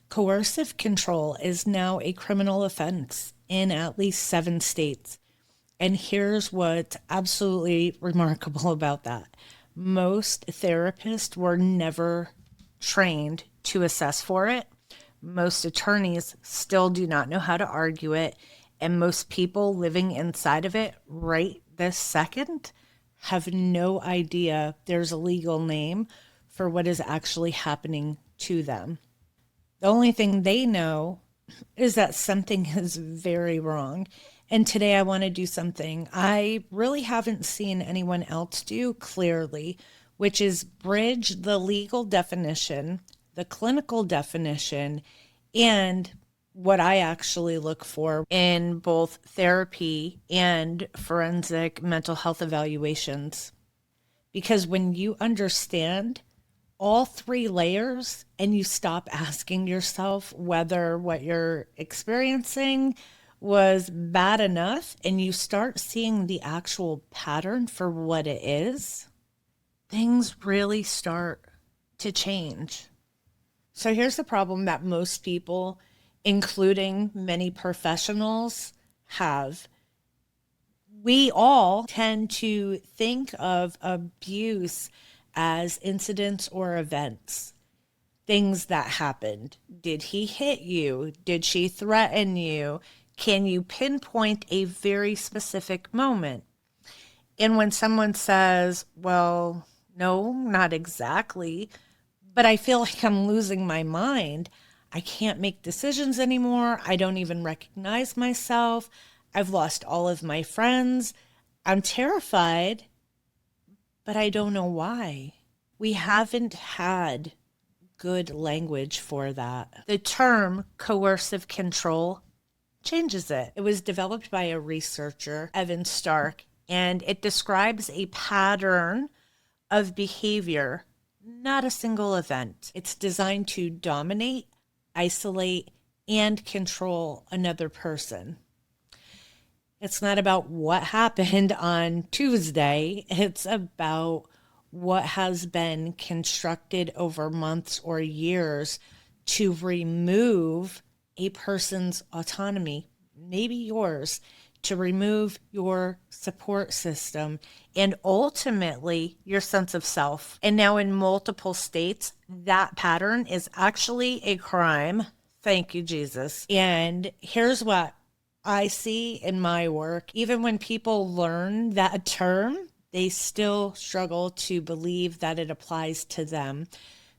Coercive control is now a criminal offense in at least 7 states. And here's what's absolutely remarkable about that. Most therapists were never trained to assess for it. Most attorneys still do not know how to argue it. And most people living inside of it right this second have no idea there's a legal name for what is actually happening to them. The only thing they know is that something is very wrong. And today I want to do something I really haven't seen anyone else do clearly, which is bridge the legal definition, the clinical definition, and what I actually look for in both therapy and forensic mental health evaluations. Because when you understand all 3 layers and you stop asking yourself whether what you're experiencing was bad enough and you start seeing the actual pattern for what it is, things really start to change. So here's the problem that most people, including many professionals, have. We all tend to think of abuse as incidents or events, things that happened. Did he hit you? Did she threaten you? Can you pinpoint a very specific moment? And when someone says, well, no, not exactly, but I feel like I'm losing my mind. I can't make decisions anymore. I don't even recognize myself. I've lost all of my friends. I'm terrified, but I don't know why. We haven't had good language for that. The term coercive control changes it. It was developed by a researcher, Evan Stark, and it describes a pattern of behavior, not a single event. It's designed to dominate, isolate, and control another person. It's not about what happened on Tuesday. It's about what has been constructed over months or years to remove a person's autonomy, maybe yours, to remove your support system and ultimately your sense of self. And now in multiple states, that pattern is actually a crime. Thank you, Jesus. And here's what I see in my work. Even when people learn that term, they still struggle to believe that it applies to them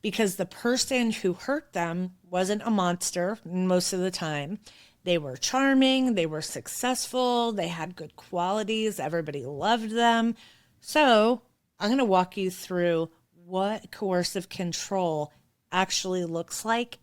because the person who hurt them wasn't a monster most of the time. They were charming, they were successful, they had good qualities, everybody loved them. So I'm going to walk you through what coercive control actually looks like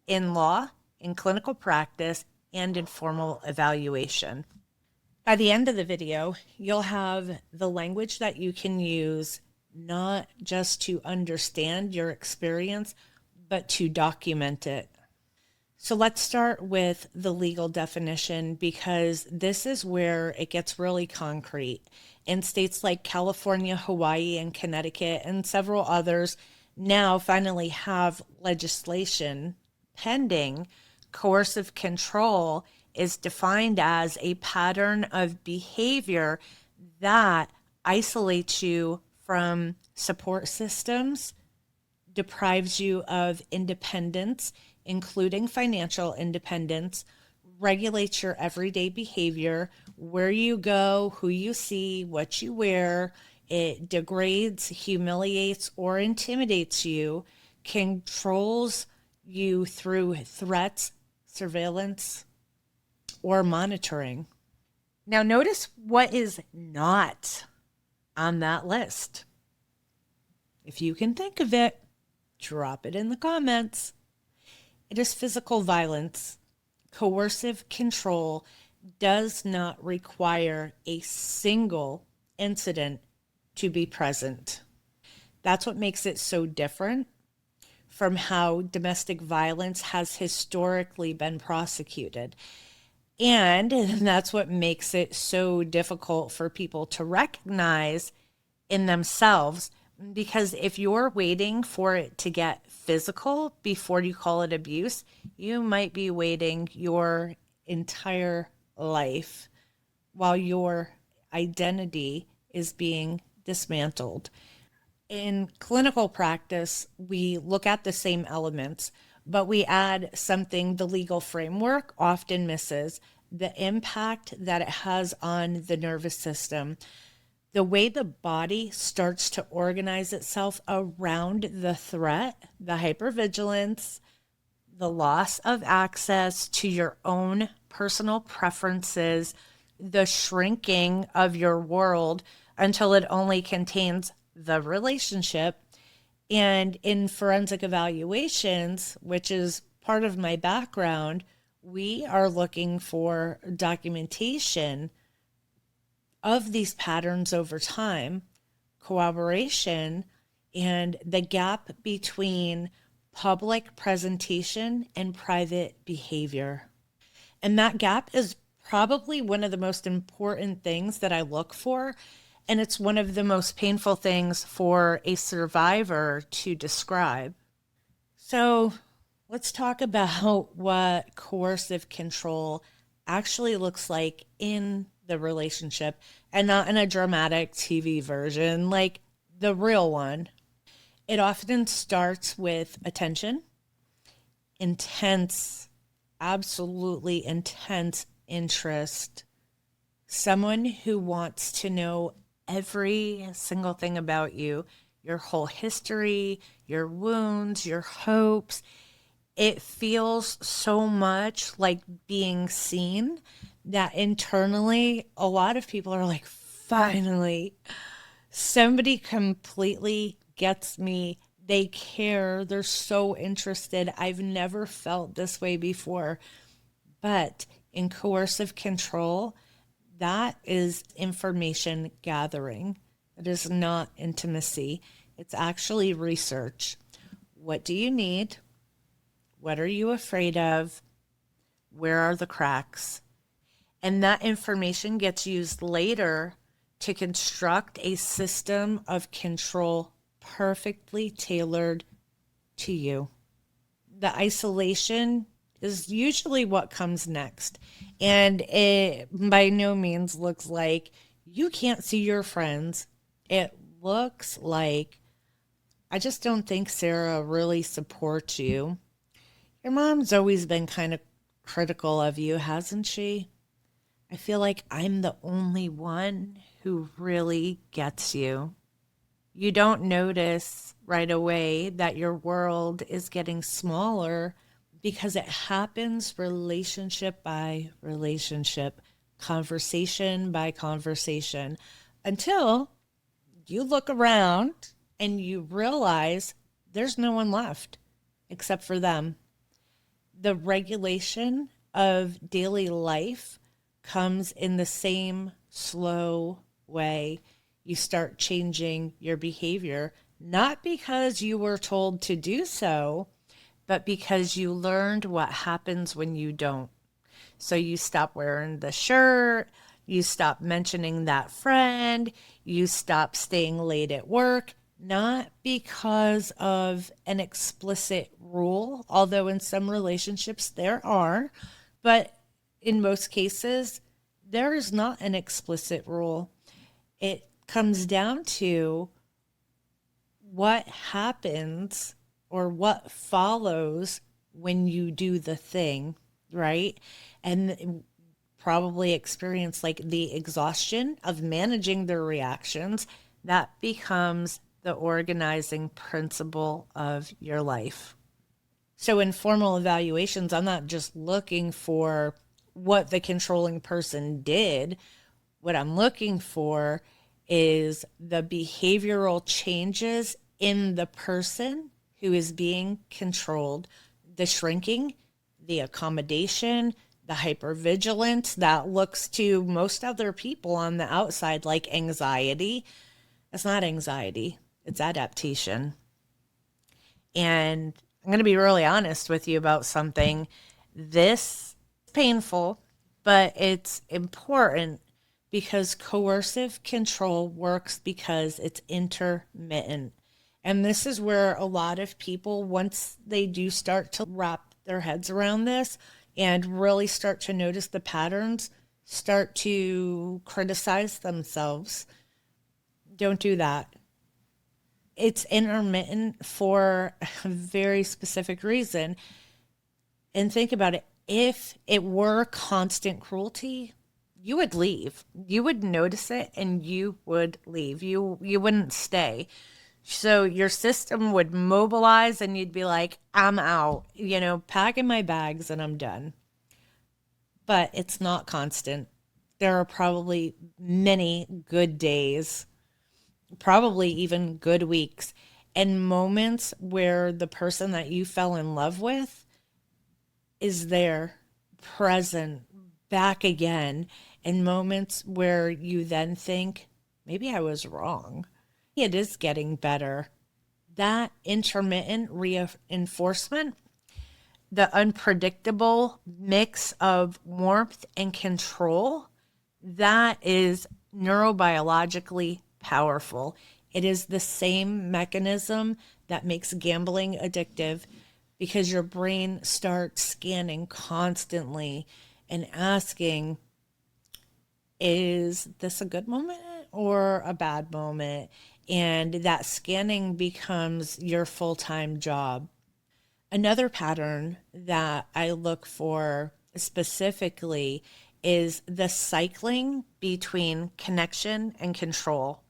in law, in clinical practice, and in formal evaluation. By the end of the video, you'll have the language that you can use not just to understand your experience, but to document it. So let's start with the legal definition because this is where it gets really concrete. In states like California, Hawaii, and Connecticut, and several others now finally have legislation pending. Coercive control is defined as a pattern of behavior that isolates you from support systems, deprives you of independence, including financial independence, regulates your everyday behavior, where you go, who you see, what you wear. It degrades, humiliates, or intimidates you, controls you through threats, surveillance, or monitoring. Now notice what is not on that list. If you can think of it, drop it in the comments. It is physical violence. Coercive control does not require a single incident to be present. That's what makes it so different from how domestic violence has historically been prosecuted. And that's what makes it so difficult for people to recognize in themselves, because if you're waiting for it to get physical before you call it abuse, you might be waiting your entire life while your identity is being dismantled. In clinical practice, we look at the same elements, but we add something the legal framework often misses: the impact that it has on the nervous system, the way the body starts to organize itself around the threat, the hypervigilance, the loss of access to your own personal preferences, the shrinking of your world until it only contains the relationship. And in forensic evaluations, which is part of my background, we are looking for documentation of these patterns over time, corroboration, and the gap between public presentation and private behavior. And that gap is probably one of the most important things that I look for. And it's one of the most painful things for a survivor to describe. So let's talk about what coercive control actually looks like in the relationship, and not in a dramatic TV version, like the real one. It often starts with attention, intense, absolutely intense interest. Someone who wants to know every single thing about you, your whole history, your wounds, your hopes. It feels so much like being seen that internally, a lot of people are like, finally, somebody completely gets me. They care. They're so interested. I've never felt this way before. But in coercive control, that is information gathering. It is not intimacy. It's actually research. What do you need? What are you afraid of? Where are the cracks? And that information gets used later to construct a system of control perfectly tailored to you. The isolation is usually what comes next. And it by no means looks like you can't see your friends. It looks like, I just don't think Sarah really supports you. Your mom's always been kind of critical of you, hasn't she? I feel like I'm the only one who really gets you. You don't notice right away that your world is getting smaller because it happens relationship by relationship, conversation by conversation, until you look around and you realize there's no one left except for them. The regulation of daily life comes in the same slow way. You start changing your behavior, not because you were told to do so, but because you learned what happens when you don't. So you stop wearing the shirt, you stop mentioning that friend, you stop staying late at work, not because of an explicit rule, although in some relationships there are, but in most cases, there is not an explicit rule. It comes down to what happens or what follows when you do the thing, right? And probably experience like the exhaustion of managing their reactions. That becomes the organizing principle of your life. So in formal evaluations, I'm not just looking for what the controlling person did. What I'm looking for is the behavioral changes in the person who is being controlled, the shrinking, the accommodation, the hypervigilance that looks to most other people on the outside like anxiety. It's not anxiety, it's adaptation. And I'm going to be really honest with you about something. This is painful, but it's important because coercive control works because it's intermittent. And this is where a lot of people, once they do start to wrap their heads around this and really start to notice the patterns, start to criticize themselves. Don't do that. It's intermittent for a very specific reason. And think about it. If it were constant cruelty, you would leave. You would notice it and you would leave. You wouldn't stay. So your system would mobilize and you'd be like, I'm out, packing my bags and I'm done. But it's not constant. There are probably many good days, probably even good weeks, and moments where the person that you fell in love with is there, present, back again, and moments where you then think, maybe I was wrong. It is getting better. That intermittent reinforcement, the unpredictable mix of warmth and control, that is neurobiologically powerful. It is the same mechanism that makes gambling addictive because your brain starts scanning constantly and asking, is this a good moment or a bad moment? And that scanning becomes your full-time job. Another pattern that I look for specifically is the cycling between connection and control,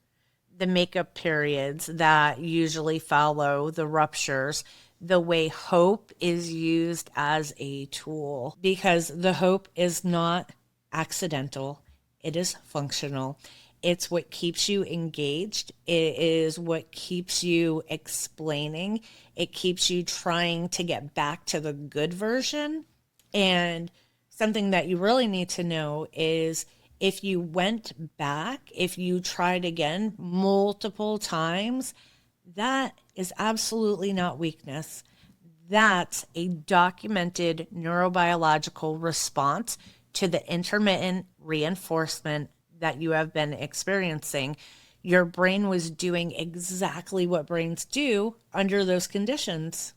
the makeup periods that usually follow the ruptures, the way hope is used as a tool, because the hope is not accidental, it is functional. It's what keeps you engaged. It is what keeps you explaining. It keeps you trying to get back to the good version. And something that you really need to know is if you went back, if you tried again multiple times, that is absolutely not weakness. That's a documented neurobiological response to the intermittent reinforcement that you have been experiencing. Your brain was doing exactly what brains do under those conditions.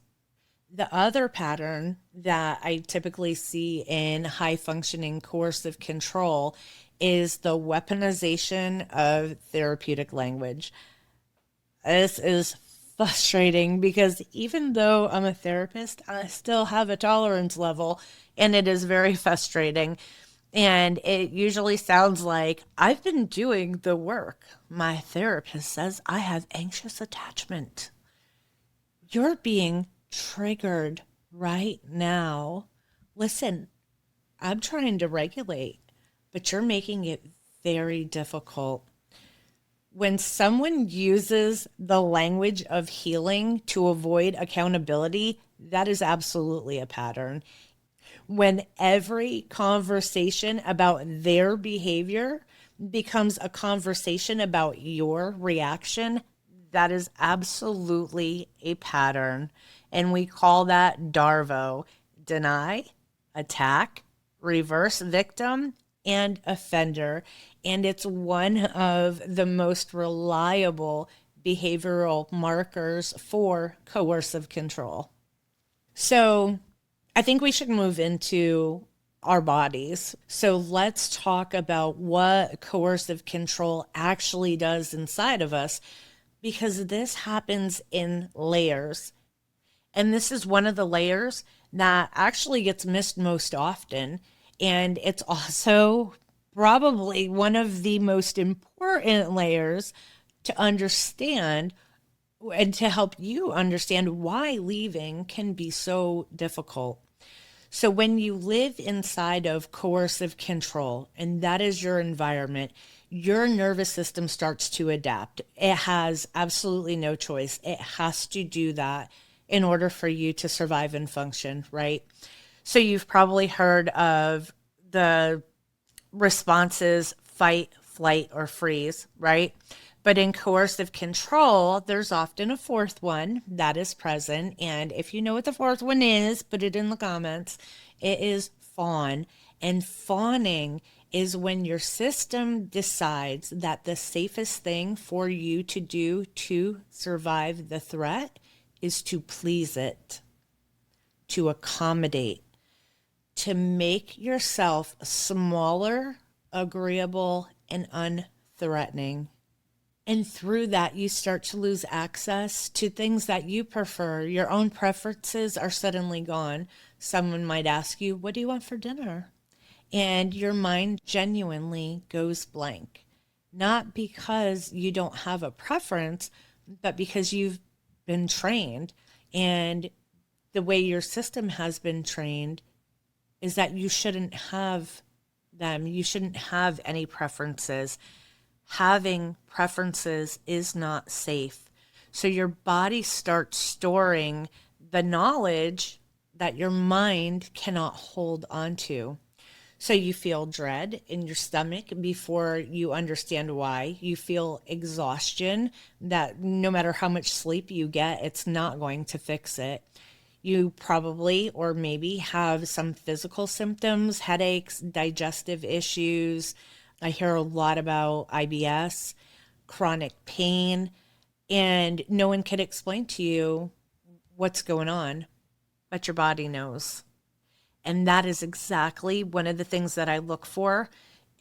The other pattern that I typically see in high functioning coercive control is the weaponization of therapeutic language. This is frustrating because even though I'm a therapist, I still have a tolerance level, and it is very frustrating. And it usually sounds like, I've been doing the work. My therapist says I have anxious attachment. You're being triggered right now. Listen, I'm trying to regulate, but you're making it very difficult. When someone uses the language of healing to avoid accountability, that is absolutely a pattern. When every conversation about their behavior becomes a conversation about your reaction, that is absolutely a pattern. And we call that DARVO: deny, attack, reverse victim, and offender. And it's one of the most reliable behavioral markers for coercive control. So I think we should move into our bodies. So let's talk about what coercive control actually does inside of us, because this happens in layers. And this is one of the layers that actually gets missed most often. And it's also probably one of the most important layers to understand and to help you understand why leaving can be so difficult. So when you live inside of coercive control, and that is your environment, your nervous system starts to adapt. It has absolutely no choice. It has to do that in order for you to survive and function, right? So you've probably heard of the responses: fight, flight, or freeze, right? But in coercive control, there's often a fourth one that is present. And if you know what the fourth one is, put it in the comments. It is fawn. And fawning is when your system decides that the safest thing for you to do to survive the threat is to please it, to accommodate, to make yourself smaller, agreeable, and unthreatening. And through that, you start to lose access to things that you prefer. Your own preferences are suddenly gone. Someone might ask you, "What do you want for dinner?" And your mind genuinely goes blank. Not because you don't have a preference, but because you've been trained. And the way your system has been trained is that you shouldn't have them. You shouldn't have any preferences. Having preferences is not safe. So your body starts storing the knowledge that your mind cannot hold onto. So you feel dread in your stomach before you understand why. You feel exhaustion that no matter how much sleep you get, it's not going to fix it. You probably or maybe have some physical symptoms, headaches, digestive issues. I hear a lot about IBS, chronic pain, and no one can explain to you what's going on, but your body knows. And that is exactly one of the things that I look for,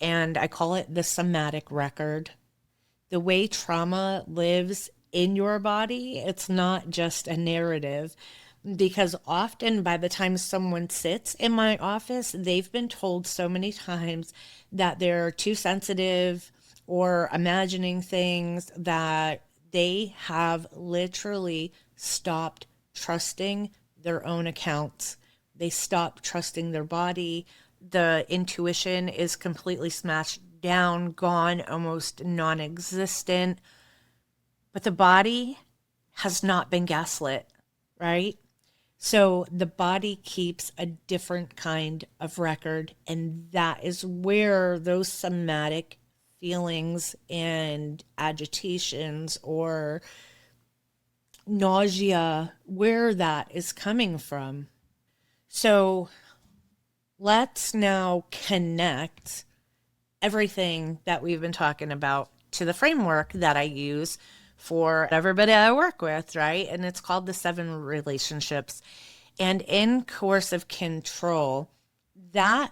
and I call it the somatic record. The way trauma lives in your body, it's not just a narrative. Because often by the time someone sits in my office, they've been told so many times that they're too sensitive or imagining things that they have literally stopped trusting their own accounts. They stop trusting their body. The intuition is completely smashed down, gone, almost non existent. But the body has not been gaslit, right? So the body keeps a different kind of record. And that is where those somatic feelings and agitations or nausea, where that is coming from. So let's now connect everything that we've been talking about to the framework that I use for everybody I work with, right? And it's called the 7 relationships. And in coercive control, that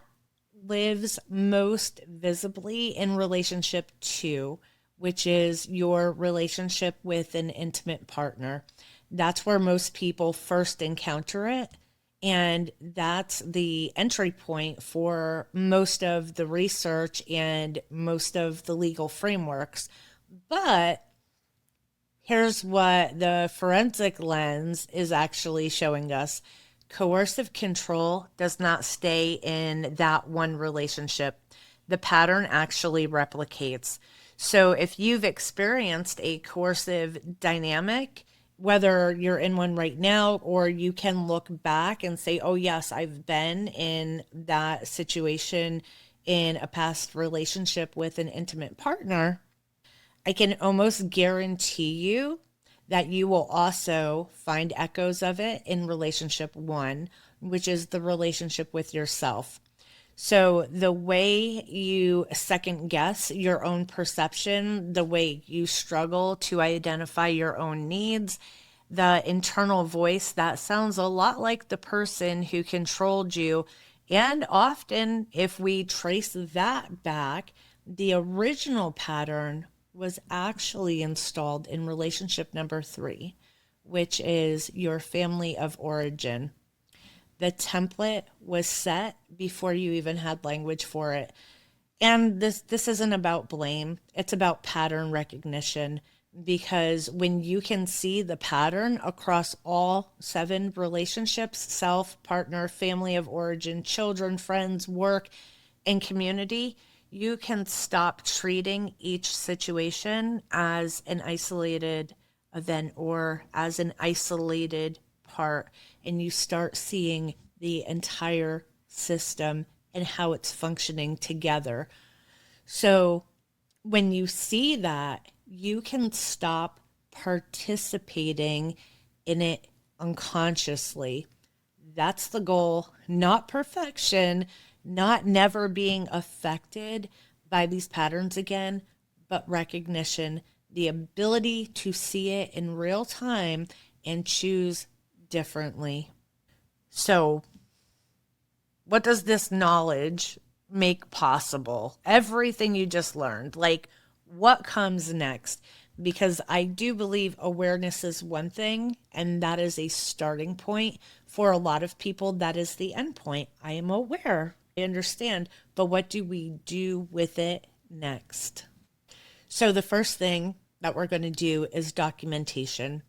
lives most visibly in relationship 2, which is your relationship with an intimate partner. That's where most people first encounter it. And that's the entry point for most of the research and most of the legal frameworks. But here's what the forensic lens is actually showing us. Coercive control does not stay in that one relationship. The pattern actually replicates. So if you've experienced a coercive dynamic, whether you're in one right now or you can look back and say, oh, yes, I've been in that situation in a past relationship with an intimate partner, I can almost guarantee you that you will also find echoes of it in relationship 1, which is the relationship with yourself. So the way you second guess your own perception, the way you struggle to identify your own needs, the internal voice that sounds a lot like the person who controlled you. And often, if we trace that back, the original pattern was actually installed in relationship number 3, which is your family of origin. The template was set before you even had language for it. And this isn't about blame. It's about pattern recognition, because when you can see the pattern across all 7 relationships, self, partner, family of origin, children, friends, work, and community, you can stop treating each situation as an isolated event or as an isolated part, and you start seeing the entire system and how it's functioning together. So when you see that, you can stop participating in it unconsciously. That's the goal, not perfection, not never being affected by these patterns again, but recognition, the ability to see it in real time and choose differently. So, what does this knowledge make possible? Everything you just learned, like what comes next? Because I do believe awareness is one thing, and that is a starting point. For a lot of people, that is the end point. I am aware, I understand, but what do we do with it next? So, the first thing that we're going to do is documentation.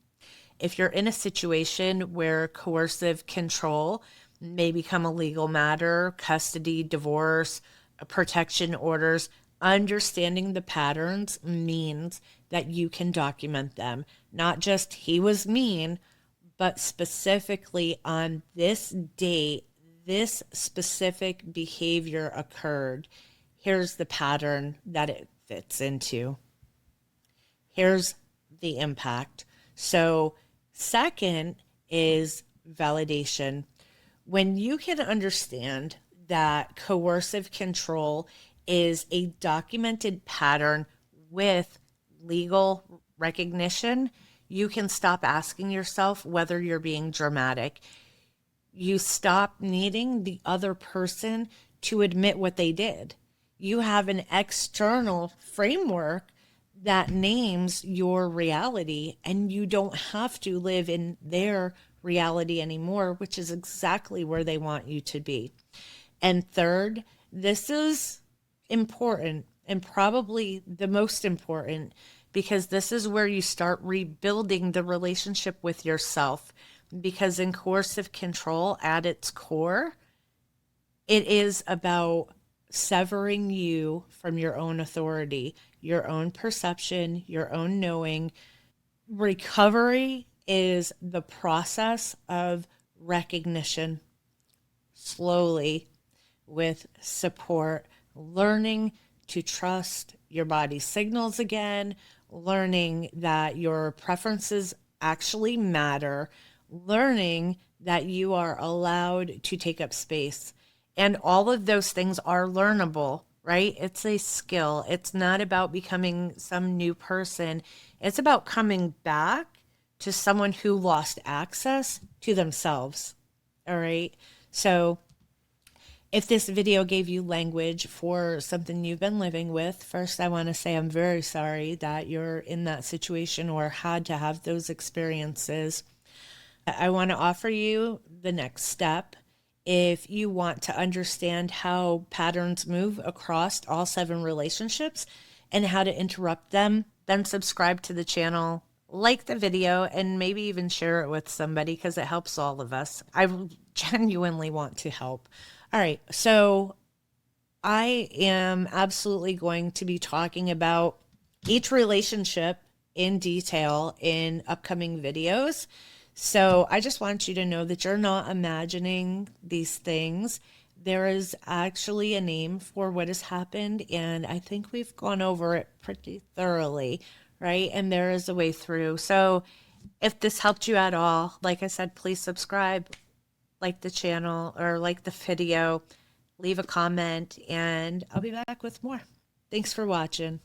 If you're in a situation where coercive control may become a legal matter, custody, divorce, protection orders, understanding the patterns means that you can document them. Not just he was mean, but specifically on this date, this specific behavior occurred. Here's the pattern that it fits into. Here's the impact. So, second is validation. When you can understand that coercive control is a documented pattern with legal recognition, you can stop asking yourself whether you're being dramatic. You stop needing the other person to admit what they did. You have an external framework that names your reality, and you don't have to live in their reality anymore, which is exactly where they want you to be. And third, this is important and probably the most important, because this is where you start rebuilding the relationship with yourself. Because in coercive control, at its core, it is about severing you from your own authority, your own perception, your own knowing. Recovery is the process of recognition, slowly, with support, learning to trust your body's signals again, learning that your preferences actually matter, learning that you are allowed to take up space. And all of those things are learnable, right? It's a skill. It's not about becoming some new person. It's about coming back to someone who lost access to themselves. All right. So if this video gave you language for something you've been living with, first I want to say I'm very sorry that you're in that situation or had to have those experiences. I want to offer you the next step. If you want to understand how patterns move across all 7 relationships and how to interrupt them, then subscribe to the channel, like the video, and maybe even share it with somebody because it helps all of us. I genuinely want to help. All right, so I am absolutely going to be talking about each relationship in detail in upcoming videos. So I just want you to know that you're not imagining these things. There is actually a name for what has happened, and I think we've gone over it pretty thoroughly, right? And there is a way through. So if this helped you at all, like I said, please subscribe, like the channel, or like the video, leave a comment, and I'll be back with more. Thanks for watching.